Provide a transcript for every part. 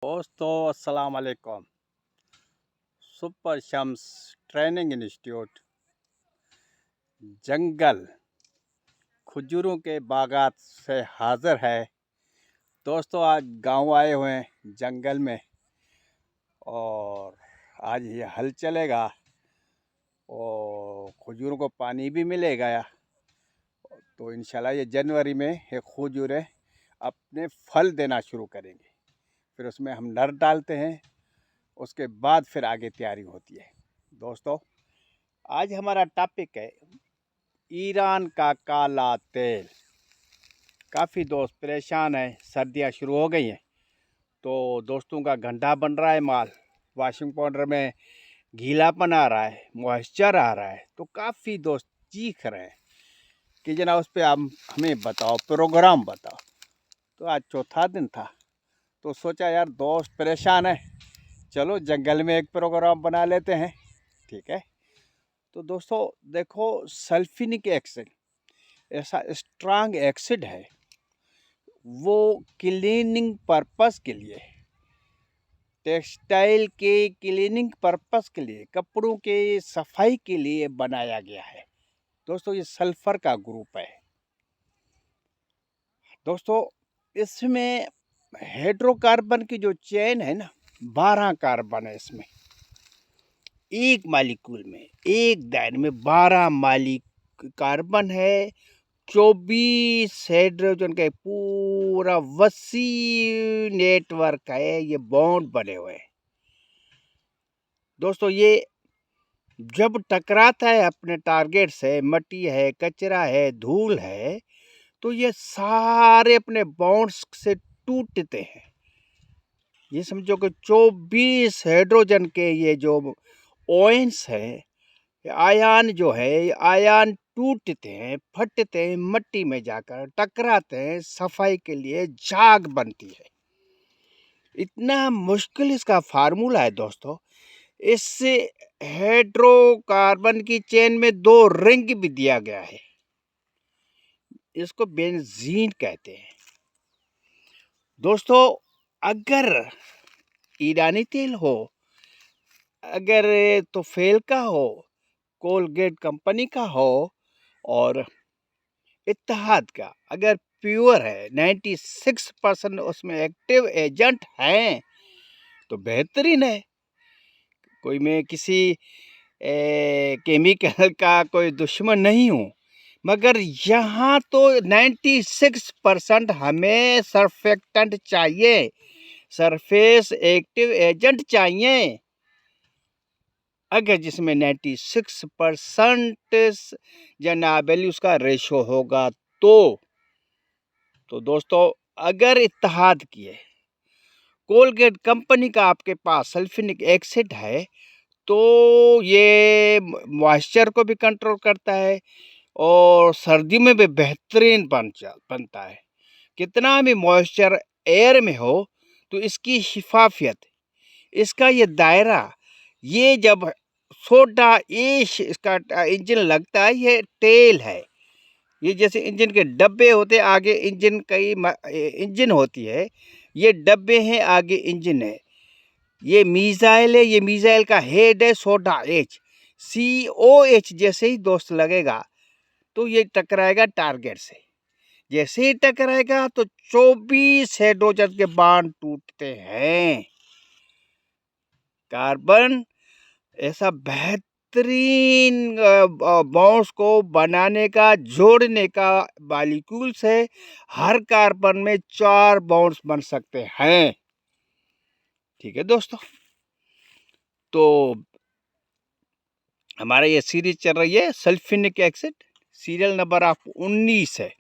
दोस्तों अस्सलाम वालेकुम। सुपर शम्स ट्रेनिंग इंस्टीट्यूट जंगल खजूरों के बागात से हाज़िर है। दोस्तों आज गांव आए हुए हैं जंगल में और आज ये हल चलेगा और खजूरों को पानी भी मिलेगा। तो इंशाल्लाह ये जनवरी में ये खजूरें अपने फल देना शुरू करेंगे। फिर उसमें हम नर डालते हैं, उसके बाद फिर आगे तैयारी होती है। दोस्तों आज हमारा टॉपिक है ईरान का काला तेल। काफ़ी दोस्त परेशान हैं, सर्दियाँ शुरू हो गई हैं तो दोस्तों का गंदा बन रहा है माल, वॉशिंग पाउडर में गीलापन आ रहा है, मॉइस्चर आ रहा है। तो काफ़ी दोस्त चीख रहे हैं कि जना उस पर आप हमें बताओ, प्रोग्राम बताओ। तो आज चौथा दिन था तो सोचा यार दोस्त परेशान है, चलो जंगल में एक प्रोग्राम बना लेते हैं। ठीक है। तो दोस्तों देखो, सल्फिनिक एसिड ऐसा स्ट्रांग एसिड है, वो क्लीनिंग पर्पस के लिए, टेक्सटाइल के क्लीनिंग पर्पस के लिए, कपड़ों के सफाई के लिए बनाया गया है। दोस्तों ये सल्फर का ग्रुप है। दोस्तों इसमें हाइड्रोकार्बन की जो चेन है ना, 12 कार्बन है इसमें। एक मालिक्यूल में, एक दायरे में 12 कार्बन है। 24 हाइड्रोजन का पूरा वसी नेटवर्क है, ये बॉन्ड बने हुए हैं। दोस्तों ये जब टकराता है अपने टारगेट से, मट्टी है, कचरा है, धूल है, तो ये सारे अपने बॉन्ड्स से टूटते हैं। ये समझो कि 24 हाइड्रोजन के ये जो ओएंस है, आयन जो है, आयन टूटते हैं, फटते हैं, मट्टी में जाकर टकराते हैं, सफाई के लिए झाग बनती है। इतना मुश्किल इसका फार्मूला है दोस्तों। इससे हाइड्रोकार्बन की चेन में 2 रिंग भी दिया गया है, इसको बेंजीन कहते हैं। दोस्तों अगर ईरानी तेल हो, अगर तो फेल का हो, कोलगेट कंपनी का हो, और इत्तेहाद का अगर प्योर है, 96% उसमें एक्टिव एजेंट हैं, तो बेहतरीन है। कोई मैं किसी केमिकल का कोई दुश्मन नहीं हूँ, मगर यहाँ तो 96% हमें सर्फेक्टेंट चाहिए, सरफेस एक्टिव एजेंट चाहिए। अगर जिसमें 96% जनाबली उसका रेशो होगा तो दोस्तों अगर इत्तेहाद किए कोलगेट कंपनी का आपके पास सल्फिनिक एसिड है, तो ये मॉइस्चर को भी कंट्रोल करता है और सर्दी में भी बेहतरीन बनता है। कितना भी मॉइस्चर एयर में हो तो इसकी हिफाफियत, इसका ये दायरा, ये जब सोडा एश इसका इंजन लगता है, ये टेल है। ये जैसे इंजन के डब्बे होते, आगे इंजन कई इंजन होती है, ये डब्बे हैं, आगे इंजन है। ये मिसाइल है, ये मिसाइल का हेड है सोडा एच, COH जैसे ही दोस्त लगेगा तो ये टकराएगा टारगेट से। जैसे ही टकराएगा तो 24 हाइड्रोजन के बांड टूटते हैं। कार्बन ऐसा बेहतरीन बॉन्ड्स को बनाने का, जोड़ने का मॉलिक्यूल्स है। हर कार्बन में 4 बॉन्ड्स बन सकते हैं। ठीक है दोस्तों, तो हमारा ये सीरीज चल रही है सल्फिनिक एसिड, सीरियल नंबर आप 19 है।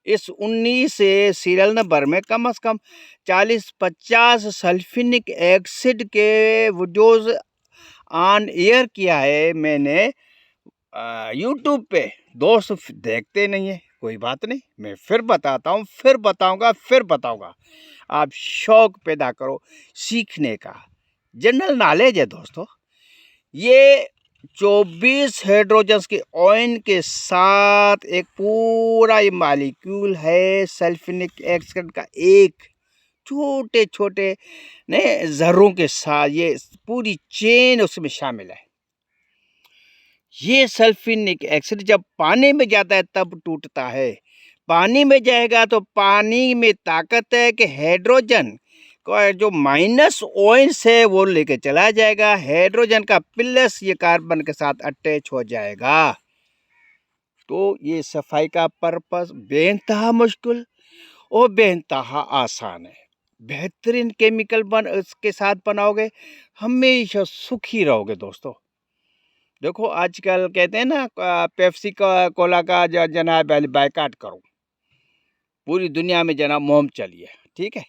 इस 19 सीरियल नंबर में कम से कम 40-50 सल्फिनिक एसिड के वीडियोज ऑन एयर किया है मैंने यूट्यूब पे। दोस्त देखते नहीं है, कोई बात नहीं, मैं फिर बताता हूँ, फिर बताऊँगा, फिर बताऊँगा। आप शौक पैदा करो सीखने का, जनरल नॉलेज है दोस्तों। ये 24 हाइड्रोजन्स के ऑयन के साथ एक पूरा ये मॉलिक्यूल है सल्फिनिक एसिड का, एक छोटे छोटे ने जर्रों के साथ ये पूरी चेन उसमें शामिल है। ये सल्फ्यूरिक एसिड जब पानी में जाता है तब टूटता है। पानी में जाएगा तो पानी में ताकत है कि हाइड्रोजन को जो माइनस ओएच है वो लेके चला जाएगा, हाइड्रोजन का प्लस ये कार्बन के साथ अटैच हो जाएगा। तो ये सफाई का पर्पस बेइंतहा मुश्किल और बेइंतहा आसान है। बेहतरीन केमिकल इसके साथ बनाओगे, हमेशा सुखी रहोगे दोस्तों। देखो आजकल कहते हैं ना पेप्सी का कोला का जनाब बायकाट करो, पूरी दुनिया में जनाब मुहिम चली है, ठीक है।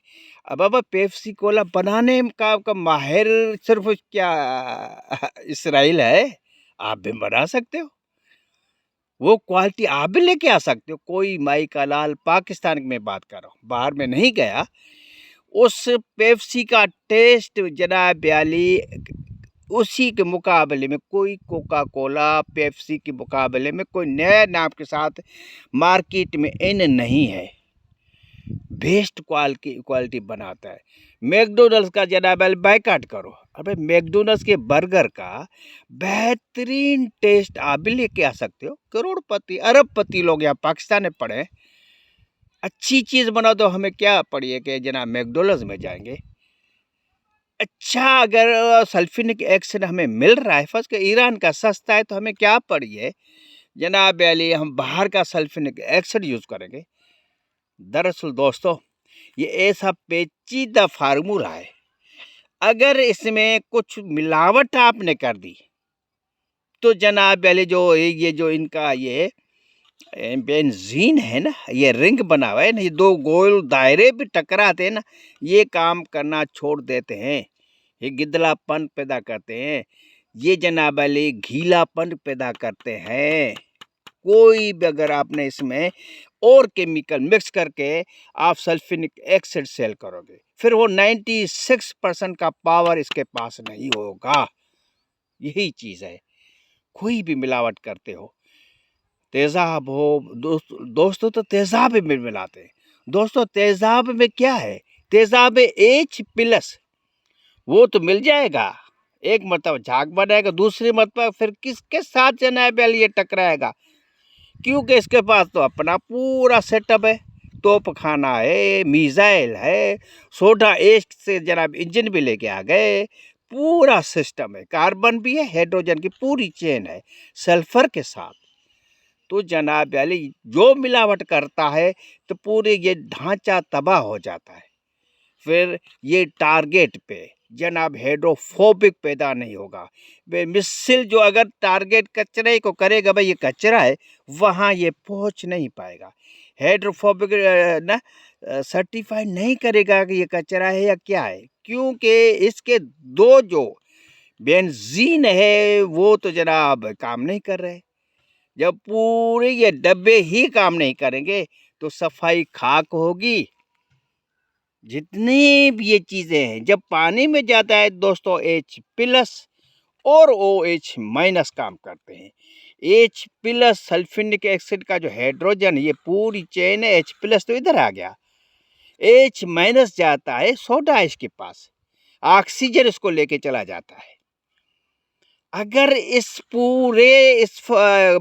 अब पेप्सी कोला बनाने का माहिर सिर्फ क्या इसराइल है, आप भी बना सकते हो, वो क्वालिटी आप भी लेके आ सकते हो। कोई माई का लाल पाकिस्तान में बात कर रहा हूँ, बाहर में नहीं गया, उस पेप्सी का टेस्ट जनाब ब्याली उसी के मुकाबले में कोई कोका कोला पेप्सी के मुकाबले में कोई नए नाम के साथ मार्केट में इन नहीं है। बेस्ट क्वालिटी बनाता है। मैकडोनल्ड्स का जनाब बायकाट करो, अबे मैकडोनल्ड्स के बर्गर का बेहतरीन टेस्ट आप भी लेके आ सकते हो। करोड़पति अरबपति लोग यहाँ पाकिस्तान में पड़े, अच्छी चीज़ बनाओ तो हमें क्या पड़ी है कि जनाब मैकडोनल्ड्स में जाएंगे। अच्छा अगर सल्फ्यूरिक एसिड हमें मिल रहा है फर्स्ट के ईरान का सस्ता है तो हमें क्या पड़ी है जनाब अली हम बाहर का सल्फ्यूरिक एसिड यूज़ करेंगे। दरअसल दोस्तों ये ऐसा पेचीदा फार्मूला है, अगर इसमें कुछ मिलावट आपने कर दी तो जनाब अली जो इनका ये बेंजीन है ना, ये रिंग बना हुआ है ना, ये दो गोल दायरे भी टकराते हैं ना, ये काम करना छोड़ देते हैं, ये गिदलापन पैदा करते हैं, ये जनाब अली घीलापन पैदा करते हैं। कोई भी अगर आपने इसमें और केमिकल मिक्स करके आप सल्फ्यूरिक एसिड सेल करोगे, फिर वो 96% का पावर इसके पास नहीं होगा। यही चीज़ है, कोई भी मिलावट करते हो, तेज़ाब हो दोस्तों तो तेज़ाब में मिलाते हैं। दोस्तों तेज़ाब में क्या है, तेज़ाब H+, वो तो मिल जाएगा, एक मरतबा झाग बनाएगा, दूसरी मरतबा फिर किसके साथ जनाब ये टकराएगा, क्योंकि इसके पास तो अपना पूरा सेटअप है, तोप खाना है, मिसाइल है, सोडा एस्ट से जनाब इंजन भी लेके आ गए, पूरा सिस्टम है, कार्बन भी है, हाइड्रोजन की पूरी चेन है सल्फर के साथ। तो जनाब अली जो मिलावट करता है तो पूरे ये ढांचा तबाह हो जाता है। फिर ये टारगेट पे जनाब हाइड्रोफोबिक पैदा नहीं होगा। मिसाइल जो अगर टारगेट कचरे को करेगा, भाई ये कचरा है, वहाँ ये पहुँच नहीं पाएगा। हाइड्रोफोबिक ना सर्टिफाई नहीं करेगा कि ये कचरा है या क्या है, क्योंकि इसके दो जो बेंजीन है वो तो जनाब काम नहीं कर रहे। जब पूरे ये डब्बे ही काम नहीं करेंगे तो सफाई खाक होगी। जितनी भी ये चीज़ें हैं जब पानी में जाता है दोस्तों H+ और OH- काम करते हैं। H+ सल्फ्यूरिक एसिड का जो हाइड्रोजन ये पूरी चेन है, H+ तो इधर आ गया, H- जाता है सोडा ऐश के पास, ऑक्सीजन इसको लेके चला जाता है। अगर इस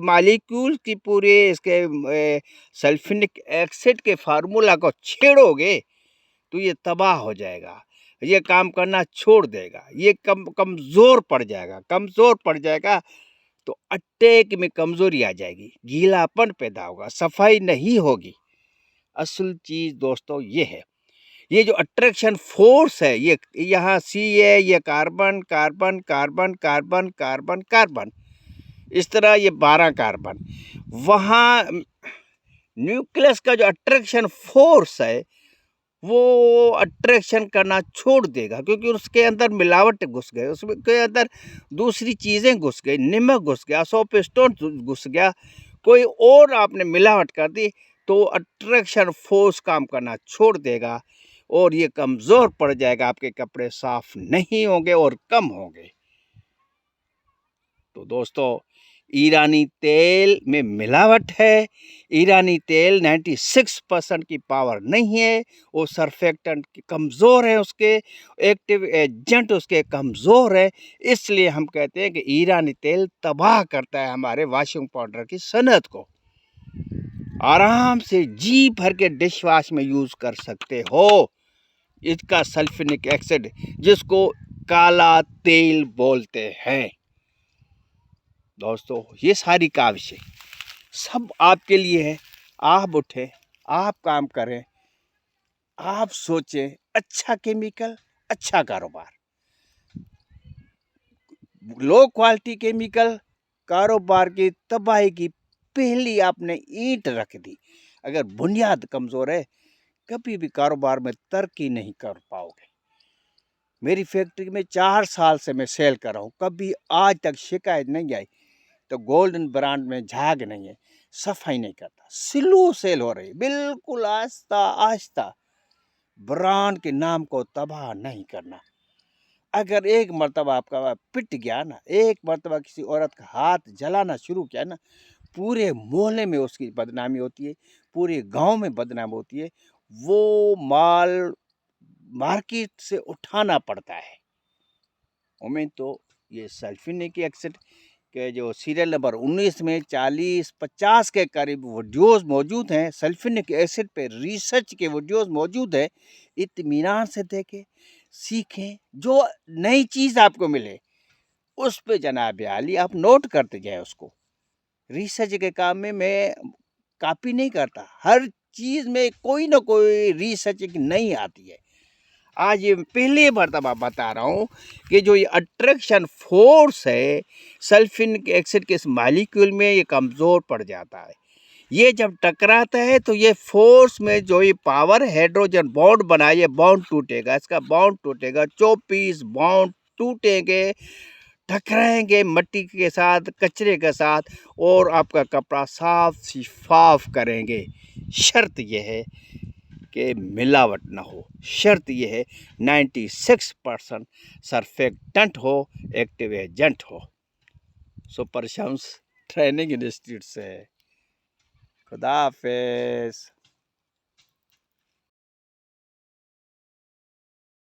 मालिक्यूल की पूरे इसके सल्फ्यूरिक एसिड के फार्मूला को छेड़ोगे तो ये तबाह हो जाएगा, ये काम करना छोड़ देगा, ये कमज़ोर पड़ जाएगा तो अटैक में कमज़ोरी आ जाएगी, गीलापन पैदा होगा, सफाई नहीं होगी। असल चीज़ दोस्तों ये है, ये जो अट्रैक्शन फोर्स है, ये यहाँ C है, ये carbon carbon carbon carbon carbon carbon, इस तरह ये 12 कार्बन, वहाँ न्यूक्लियस का जो अट्रैक्शन फोर्स है वो अट्रैक्शन करना छोड़ देगा, क्योंकि उसके अंदर मिलावट घुस गए, उसके अंदर दूसरी चीज़ें घुस गई, नमक घुस गया, सोपस्टोन घुस गया, कोई और आपने मिलावट कर दी तो अट्रैक्शन फोर्स काम करना छोड़ देगा और ये कमज़ोर पड़ जाएगा, आपके कपड़े साफ नहीं होंगे और कम होंगे। तो दोस्तों ईरानी तेल में मिलावट है। ईरानी तेल 96% की पावर नहीं है, वो सर्फेक्टेंट कमज़ोर है, उसके एक्टिव एजेंट उसके कमज़ोर है। इसलिए हम कहते हैं कि ईरानी तेल तबाह करता है हमारे वॉशिंग पाउडर की सनत को। आराम से जी भर के डिश वॉश में यूज़ कर सकते हो इसका सल्फ्यूरिक एसिड, जिसको काला तेल बोलते हैं। दोस्तों, ये सारी काविशें सब आपके लिए है। आप उठें, आप काम करें, आप सोचें, अच्छा केमिकल, अच्छा कारोबार। लो क्वालिटी केमिकल कारोबार की तबाही की पहली आपने ईंट रख दी। अगर बुनियाद कमज़ोर है, कभी भी कारोबार में तरक्की नहीं कर पाओगे। मेरी फैक्ट्री में 4 साल से मैं सेल कर रहा हूँ, कभी आज तक शिकायत नहीं आई। तो गोल्डन ब्रांड में झाग नहीं है, सफाई नहीं करता, स्लो सेल हो रही, बिल्कुल आहिस्ता आहिस्ता। ब्रांड के नाम को तबाह नहीं करना। अगर एक मर्तबा आपका पिट गया ना, एक मर्तबा किसी औरत का हाथ जलाना शुरू किया ना, पूरे मोहल्ले में उसकी बदनामी होती है, पूरे गांव में बदनामी होती है। वो माल मार्केट से उठाना पड़ता है। उमें तो ये सल्फ्यूरिक एसिड के जो सीरियल नंबर 19 में 40-50 के करीब वीडियोस मौजूद हैं। सल्फ्यूरिक एसिड पे रिसर्च के वीडियोस मौजूद है। इत्मीनान से देखें, सीखें, जो नई चीज़ आपको मिले उस पे जनाब आली आप नोट करते जाएं उसको। रिसर्च के काम में मैं कॉपी नहीं करता, हर चीज़ में कोई ना कोई रिसर्च एक नई आती है। आज ये पहले मर्तबा बता रहा हूँ कि जो ये अट्रैक्शन फोर्स है सल्फ्यूरिक एसिड के इस मॉलिक्यूल में, ये कमज़ोर पड़ जाता है। ये जब टकराता है तो ये फोर्स में जो ये पावर हाइड्रोजन बॉन्ड बना, ये बॉन्ड टूटेगा, इसका बॉन्ड टूटेगा, 24 बॉन्ड टूटेंगे, टकराएंगे मिट्टी के साथ, कचरे के साथ, और आपका कपड़ा साफ शिफाफ करेंगे। शर्त यह है कि मिलावट ना हो। शर्त यह है 96% सर्फेक्टेंट हो, एक्टिव एजेंट हो। सुपर शम्स ट्रेनिंग इंस्टीट्यूट से है। खुदा हाफिज़।